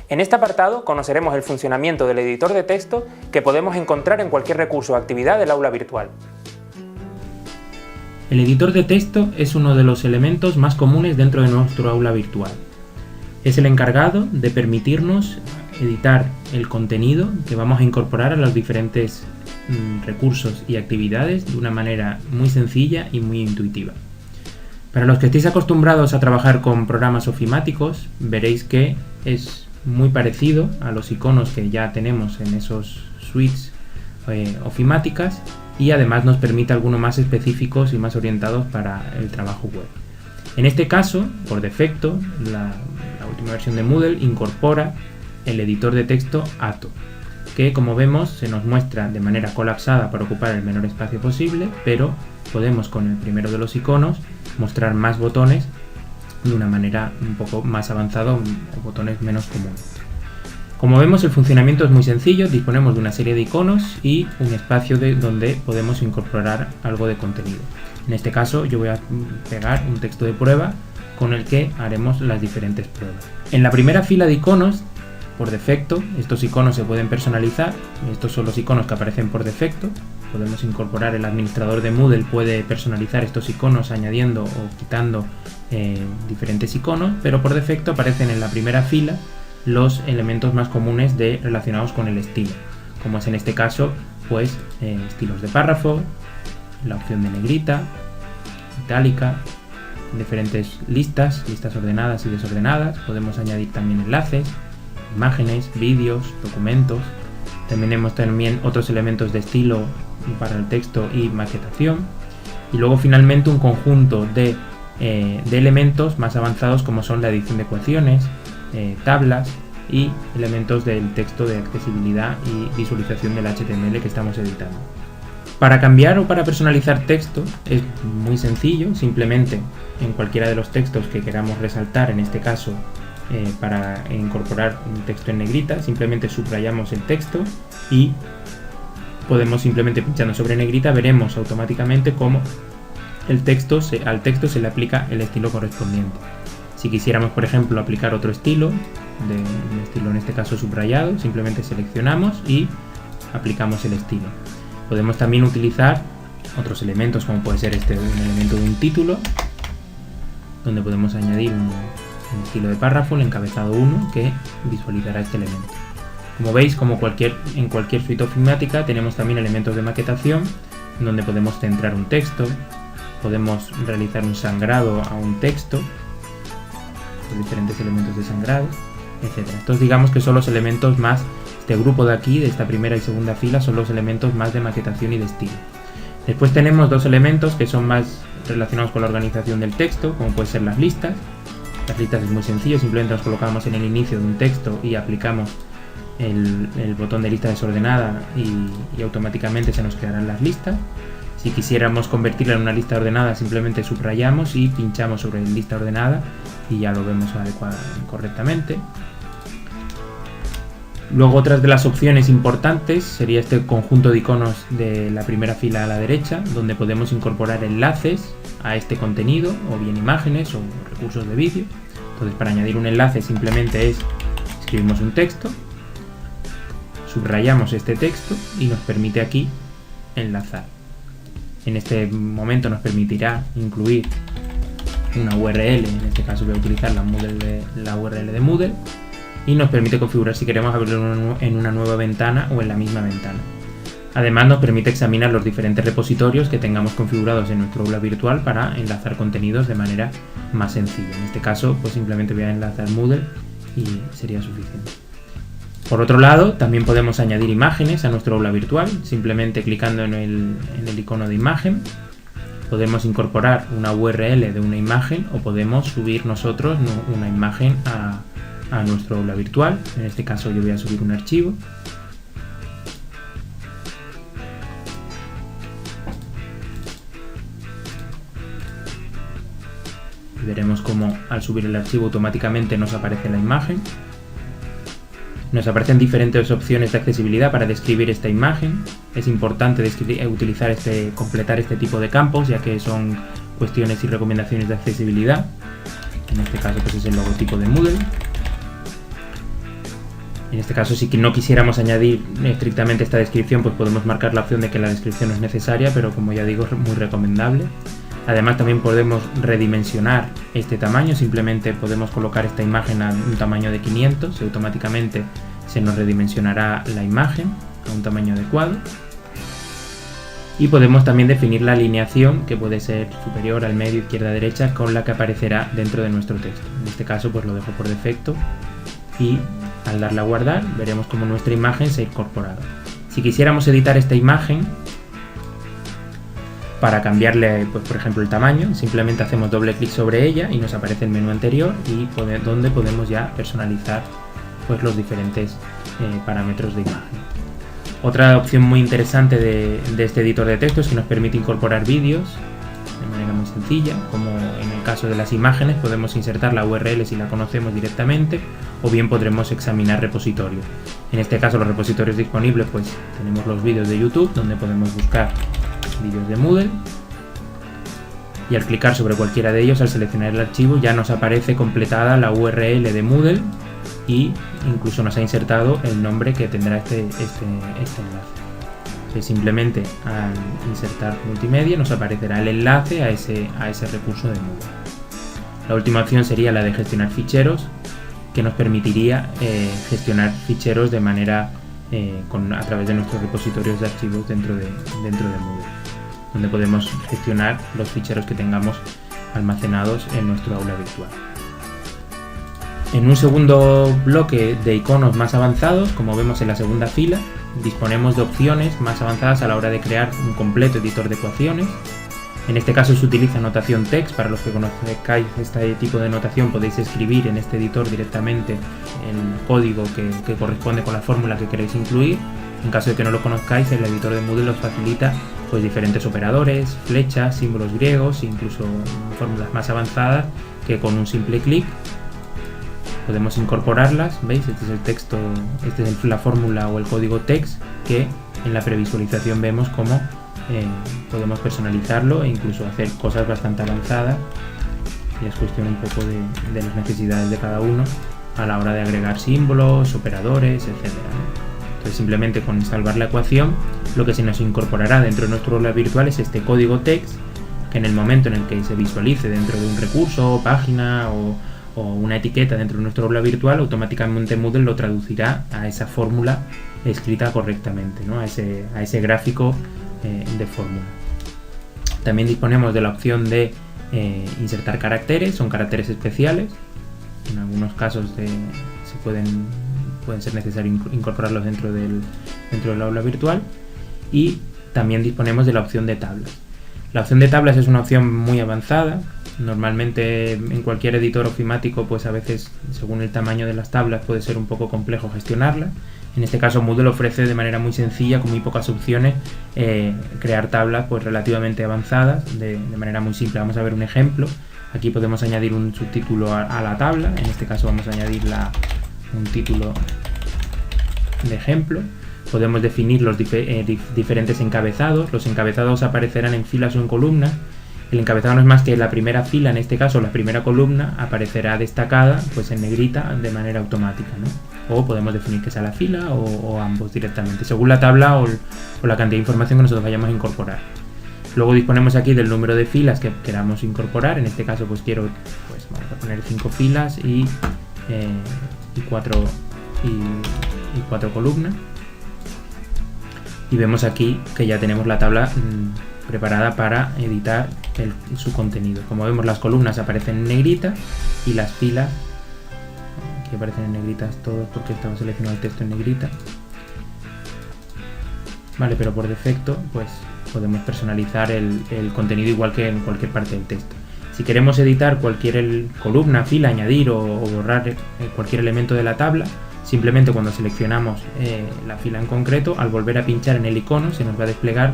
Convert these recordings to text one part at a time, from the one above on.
En este apartado conoceremos el funcionamiento del editor de texto que podemos encontrar en cualquier recurso o actividad del aula virtual. El editor de texto es uno de los elementos más comunes dentro de nuestro aula virtual. Es el encargado de permitirnos editar el contenido que vamos a incorporar a los diferentes recursos y actividades de una manera muy sencilla y muy intuitiva. Para los que estéis acostumbrados a trabajar con programas ofimáticos, veréis que es muy parecido a los iconos que ya tenemos en esos suites ofimáticas, y además nos permite algunos más específicos y más orientados para el trabajo web. En este caso, por defecto, la última versión de Moodle incorpora el editor de texto Atto, que como vemos se nos muestra de manera colapsada para ocupar el menor espacio posible, pero podemos con el primero de los iconos mostrar más botones de una manera un poco más avanzada o botones menos comunes. Como vemos, el funcionamiento es muy sencillo. Disponemos de una serie de iconos y un espacio donde podemos incorporar algo de contenido. En este caso yo voy a pegar un texto de prueba con el que haremos las diferentes pruebas. En la primera fila de iconos, por defecto, estos iconos se pueden personalizar. Estos son los iconos que aparecen por defecto. Podemos incorporar, el administrador de Moodle puede personalizar estos iconos añadiendo o quitando diferentes iconos, pero por defecto aparecen en la primera fila los elementos más comunes relacionados con el estilo, como es en este caso pues estilos de párrafo, la opción de negrita, itálica, diferentes listas ordenadas y desordenadas. Podemos añadir también enlaces, imágenes, vídeos, documentos. Tenemos también otros elementos de estilo para el texto y maquetación, y luego finalmente un conjunto de elementos más avanzados como son la edición de ecuaciones, tablas y elementos del texto de accesibilidad y visualización del HTML que estamos editando. Para cambiar o para personalizar texto es muy sencillo. Simplemente en cualquiera de los textos que queramos resaltar, en este caso para incorporar un texto en negrita, simplemente subrayamos el texto y podemos simplemente pinchando sobre negrita veremos automáticamente cómo al texto se le aplica el estilo correspondiente. Si quisiéramos, por ejemplo, aplicar otro estilo, un estilo en este caso subrayado, simplemente seleccionamos y aplicamos el estilo. Podemos también utilizar otros elementos, como puede ser un elemento de un título, donde podemos añadir un estilo de párrafo, el encabezado 1, que visualizará este elemento. Como veis, en cualquier suite ofimática tenemos también elementos de maquetación, donde podemos centrar un texto, podemos realizar un sangrado a un texto, diferentes elementos de sangrado, etc. Estos digamos que son los elementos más, este grupo de aquí, de esta primera y segunda fila, son los elementos más de maquetación y de estilo. Después tenemos dos elementos que son más relacionados con la organización del texto, como pueden ser las listas. Las listas es muy sencillo, simplemente nos colocamos en el inicio de un texto y aplicamos el botón de lista desordenada y automáticamente se nos crearán las listas. Si quisiéramos convertirla en una lista ordenada, simplemente subrayamos y pinchamos sobre lista ordenada y ya lo vemos correctamente. Luego, otras de las opciones importantes sería este conjunto de iconos de la primera fila a la derecha, donde podemos incorporar enlaces a este contenido, o bien imágenes o recursos de vídeo. Entonces, para añadir un enlace simplemente escribimos un texto, subrayamos este texto y nos permite aquí enlazar. En este momento nos permitirá incluir una URL, en este caso voy a utilizar la URL de Moodle, y nos permite configurar si queremos abrirlo en una nueva ventana o en la misma ventana. Además nos permite examinar los diferentes repositorios que tengamos configurados en nuestro aula virtual para enlazar contenidos de manera más sencilla. En este caso pues simplemente voy a enlazar Moodle y sería suficiente. Por otro lado, también podemos añadir imágenes a nuestro aula virtual, simplemente clicando en el icono de imagen. Podemos incorporar una URL de una imagen o podemos subir nosotros una imagen a nuestro aula virtual. En este caso yo voy a subir un archivo. Y veremos cómo al subir el archivo automáticamente nos aparece la imagen. Nos aparecen diferentes opciones de accesibilidad para describir esta imagen. Es importante completar este tipo de campos, ya que son cuestiones y recomendaciones de accesibilidad. En este caso pues es el logotipo de Moodle. En este caso, si no quisiéramos añadir estrictamente esta descripción, pues podemos marcar la opción de que la descripción no es necesaria, pero como ya digo, es muy recomendable. Además, también podemos redimensionar este tamaño, simplemente podemos colocar esta imagen a un tamaño de 500 y automáticamente se nos redimensionará la imagen a un tamaño adecuado. Y podemos también definir la alineación, que puede ser superior, al medio, izquierda, derecha, con la que aparecerá dentro de nuestro texto. En este caso pues lo dejo por defecto y al darle a guardar veremos cómo nuestra imagen se ha incorporado. Si quisiéramos editar esta imagen para cambiarle, pues, por ejemplo, el tamaño, simplemente hacemos doble clic sobre ella y nos aparece el menú anterior y donde podemos ya personalizar pues los diferentes parámetros de imagen. Otra opción muy interesante de este editor de texto es que nos permite incorporar vídeos de manera muy sencilla, como en el caso de las imágenes podemos insertar la URL si la conocemos directamente, o bien podremos examinar repositorios. En este caso los repositorios disponibles, pues tenemos los vídeos de YouTube, donde podemos buscar vídeos de Moodle, y al clicar sobre cualquiera de ellos, al seleccionar el archivo, ya nos aparece completada la URL de Moodle y incluso nos ha insertado el nombre que tendrá este enlace. Simplemente al insertar multimedia nos aparecerá el enlace a ese recurso de Moodle. La última opción sería la de gestionar ficheros, que nos permitiría gestionar ficheros de manera a través de nuestros repositorios de archivos dentro de Moodle, donde podemos gestionar los ficheros que tengamos almacenados en nuestro aula virtual. En un segundo bloque de iconos más avanzados, como vemos en la segunda fila, disponemos de opciones más avanzadas a la hora de crear un completo editor de ecuaciones. En este caso se utiliza notación text. Para los que conozcáis este tipo de notación, podéis escribir en este editor directamente el código que corresponde con la fórmula que queréis incluir. En caso de que no lo conozcáis, el editor de Moodle os facilita pues diferentes operadores, flechas, símbolos griegos, incluso fórmulas más avanzadas que con un simple clic podemos incorporarlas. ¿Veis? Este es el texto, esta es la fórmula o el código text que en la previsualización vemos cómo podemos personalizarlo e incluso hacer cosas bastante avanzadas. Y es cuestión un poco de las necesidades de cada uno a la hora de agregar símbolos, operadores, etc. Entonces simplemente con salvar la ecuación, lo que se nos incorporará dentro de nuestro aula virtual es este código text, que en el momento en el que se visualice dentro de un recurso, página o una etiqueta dentro de nuestro aula virtual, automáticamente Moodle lo traducirá a esa fórmula escrita correctamente, ¿no? a ese gráfico de fórmula. También disponemos de la opción de insertar caracteres, son caracteres especiales. En algunos casos pueden ser necesario incorporarlos dentro del aula virtual. Y también disponemos de la opción de tablas. La opción de tablas es una opción muy avanzada. Normalmente en cualquier editor ofimático, pues a veces según el tamaño de las tablas puede ser un poco complejo gestionarla. En este caso Moodle ofrece de manera muy sencilla, con muy pocas opciones, crear tablas pues relativamente avanzadas de manera muy simple. Vamos a ver un ejemplo. Aquí podemos añadir un subtítulo a la tabla. En este caso vamos a añadir un título de ejemplo. Podemos definir los diferentes encabezados. Los encabezados aparecerán en filas o en columnas. El encabezado no es más que la primera fila, en este caso la primera columna, aparecerá destacada pues en negrita de manera automática, ¿no? O podemos definir que sea la fila o ambos directamente, según la tabla o la cantidad de información que nosotros vayamos a incorporar. Luego disponemos aquí del número de filas que queramos incorporar. En este caso pues vamos a poner 5 filas y 4 columnas. Y vemos aquí que ya tenemos la tabla preparada para editar su contenido. Como vemos, las columnas aparecen en negrita y las filas, aquí aparecen en negritas todos porque estamos seleccionando el texto en negrita. Vale, pero por defecto pues podemos personalizar el contenido igual que en cualquier parte del texto. Si queremos editar cualquier columna, fila, añadir o borrar cualquier elemento de la tabla, simplemente cuando seleccionamos la fila en concreto, al volver a pinchar en el icono se nos va a desplegar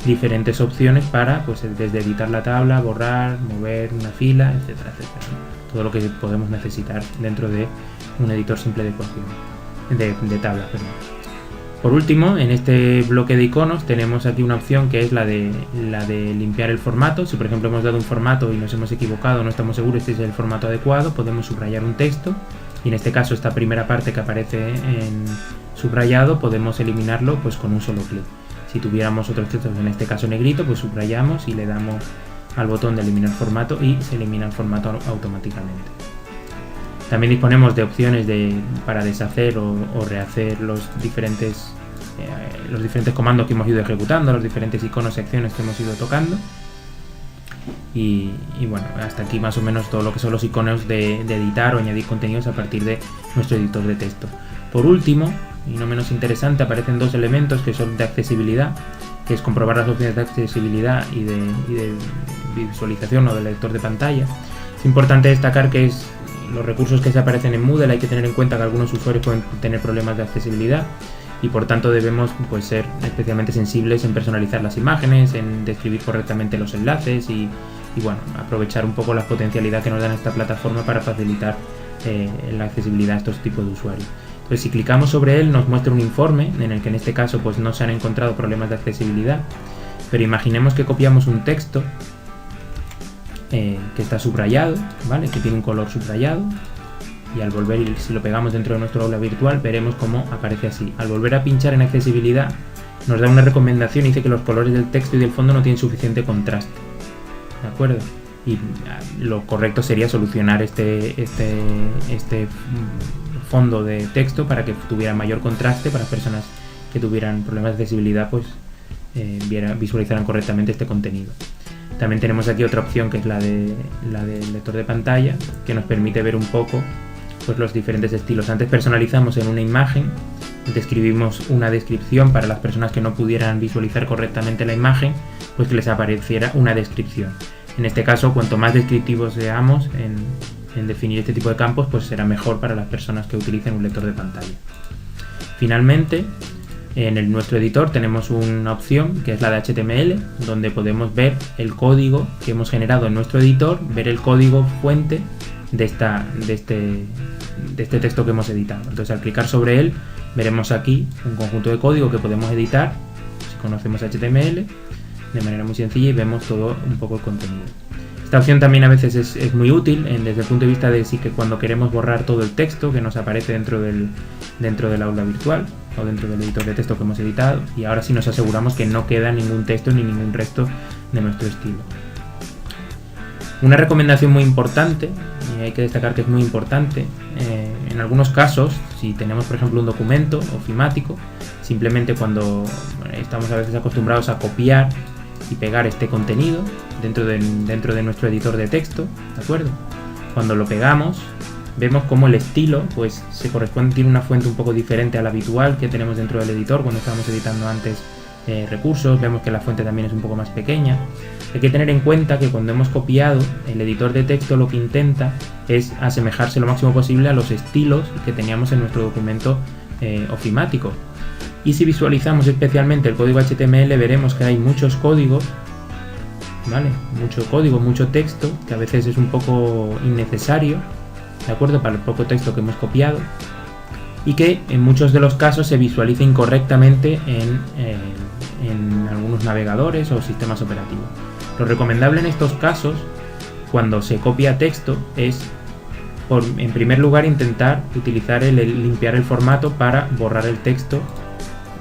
diferentes opciones para pues desde editar la tabla, borrar, mover una fila, etcétera, etcétera. Todo lo que podemos necesitar dentro de un editor simple de ecuaciones, de tablas, perdón. Por último, en este bloque de iconos tenemos aquí una opción que es la de limpiar el formato. Si por ejemplo hemos dado un formato y nos hemos equivocado, no estamos seguros si es el formato adecuado, podemos subrayar un texto y en este caso esta primera parte que aparece en subrayado podemos eliminarlo pues con un solo clic. Si tuviéramos otros textos, en este caso negrito, pues subrayamos y le damos al botón de eliminar formato y se elimina el formato automáticamente. También disponemos de opciones para deshacer o rehacer los diferentes comandos que hemos ido ejecutando, los diferentes iconos y acciones que hemos ido tocando. Y bueno, hasta aquí más o menos todo lo que son los iconos de editar o añadir contenidos a partir de nuestro editor de texto. Por último, y no menos interesante, aparecen dos elementos que son de accesibilidad, que es comprobar las opciones de accesibilidad y de visualización o del lector de pantalla. Es importante destacar que los recursos que se aparecen en Moodle hay que tener en cuenta que algunos usuarios pueden tener problemas de accesibilidad y por tanto debemos pues, ser especialmente sensibles en personalizar las imágenes, en describir correctamente los enlaces y bueno, aprovechar un poco la potencialidad que nos da esta plataforma para facilitar la accesibilidad a estos tipos de usuarios. Entonces, si clicamos sobre él nos muestra un informe en el que en este caso pues, no se han encontrado problemas de accesibilidad, pero imaginemos que copiamos un texto que está subrayado, ¿vale? Que tiene un color subrayado y al volver, si lo pegamos dentro de nuestro aula virtual, veremos cómo aparece así. Al volver a pinchar en accesibilidad nos da una recomendación y dice que los colores del texto y del fondo no tienen suficiente contraste, ¿de acuerdo? Y lo correcto sería solucionar este fondo de texto para que tuviera mayor contraste, para personas que tuvieran problemas de accesibilidad pues visualizaran correctamente este contenido. También tenemos aquí otra opción que es la del lector de pantalla, que nos permite ver un poco pues, los diferentes estilos. Antes personalizamos en una imagen, describimos una descripción para las personas que no pudieran visualizar correctamente la imagen, pues que les apareciera una descripción. En este caso, cuanto más descriptivos seamos en definir este tipo de campos, pues será mejor para las personas que utilicen un lector de pantalla. Finalmente, en nuestro editor tenemos una opción que es la de HTML, donde podemos ver el código que hemos generado en nuestro editor, ver el código fuente de este texto que hemos editado. Entonces, al clicar sobre él, veremos aquí un conjunto de código que podemos editar, si conocemos HTML, de manera muy sencilla y vemos todo un poco el contenido. Esta opción también a veces es muy útil desde el punto de vista de sí que cuando queremos borrar todo el texto que nos aparece dentro del aula virtual o dentro del editor de texto que hemos editado, y ahora sí nos aseguramos que no queda ningún texto ni ningún resto de nuestro estilo. Una recomendación muy importante, y hay que destacar que es muy importante, en algunos casos, si tenemos por ejemplo un documento ofimático, simplemente cuando estamos a veces acostumbrados a copiar y pegar este contenido dentro de nuestro editor de texto, ¿de acuerdo? Cuando lo pegamos, vemos cómo el estilo pues tiene una fuente un poco diferente a la habitual que tenemos dentro del editor cuando estábamos editando antes recursos. Vemos que la fuente también es un poco más pequeña. Hay que tener en cuenta que cuando hemos copiado, el editor de texto lo que intenta es asemejarse lo máximo posible a los estilos que teníamos en nuestro documento ofimático. Y si visualizamos especialmente el código HTML, veremos que hay muchos códigos, ¿vale? Mucho código, mucho texto, que a veces es un poco innecesario, ¿de acuerdo? Para el poco texto que hemos copiado, y que en muchos de los casos se visualiza incorrectamente en algunos navegadores o sistemas operativos. Lo recomendable en estos casos, cuando se copia texto, es en primer lugar intentar utilizar limpiar el formato para borrar el texto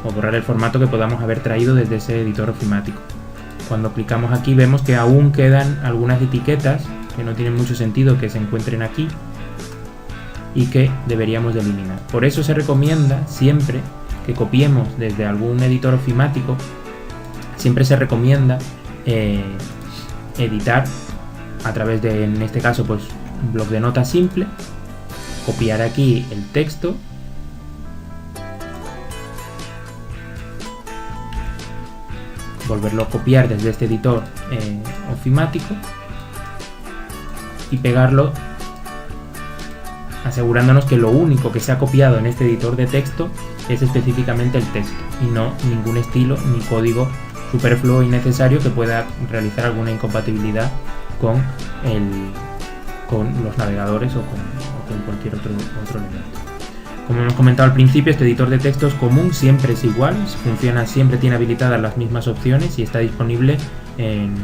o borrar el formato que podamos haber traído desde ese editor ofimático. Cuando clicamos aquí vemos que aún quedan algunas etiquetas que no tienen mucho sentido que se encuentren aquí y que deberíamos de eliminar. Por eso se recomienda siempre que copiemos desde algún editor ofimático, siempre se recomienda editar a través de, en este caso, pues un bloc de notas simple, copiar aquí el texto, volverlo a copiar desde este editor ofimático y pegarlo, asegurándonos que lo único que se ha copiado en este editor de texto es específicamente el texto y no ningún estilo ni código superfluo y innecesario que pueda realizar alguna incompatibilidad con los navegadores o con cualquier otro elemento. Como hemos comentado al principio, este editor de texto es común, siempre es igual, funciona, siempre tiene habilitadas las mismas opciones y está disponible en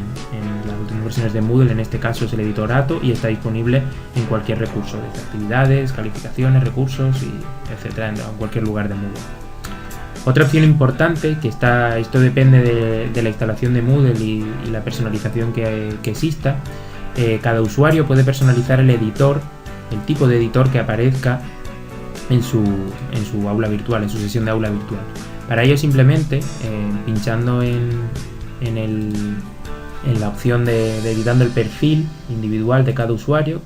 las últimas versiones de Moodle. En este caso es el editor Atto y está disponible en cualquier recurso, desde actividades, calificaciones, recursos, etcétera, en cualquier lugar de Moodle. Otra opción importante, esto depende de la instalación de Moodle y la personalización que exista. Cada usuario puede personalizar el editor, el tipo de editor que aparezca en su aula virtual, en su sesión de aula virtual. Para ello, simplemente pinchando en la opción de editando el perfil individual de cada usuario,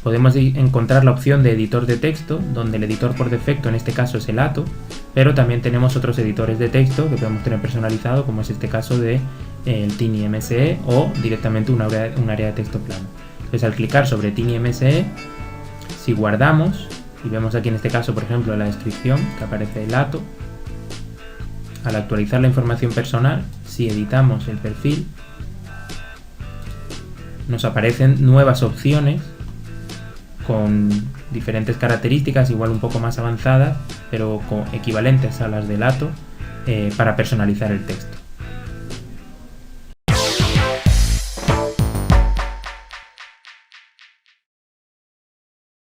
podemos encontrar la opción de editor de texto, donde el editor por defecto en este caso es el Atto, pero también tenemos otros editores de texto que podemos tener personalizado, como es este caso de el TinyMSE o directamente un área de texto plano. Entonces, al clicar sobre TinyMSE, si guardamos y vemos aquí en este caso, por ejemplo, en la descripción que aparece el Atto, al actualizar la información personal, si editamos el perfil, nos aparecen nuevas opciones con diferentes características, igual un poco más avanzadas, pero equivalentes a las del Atto, para personalizar el texto.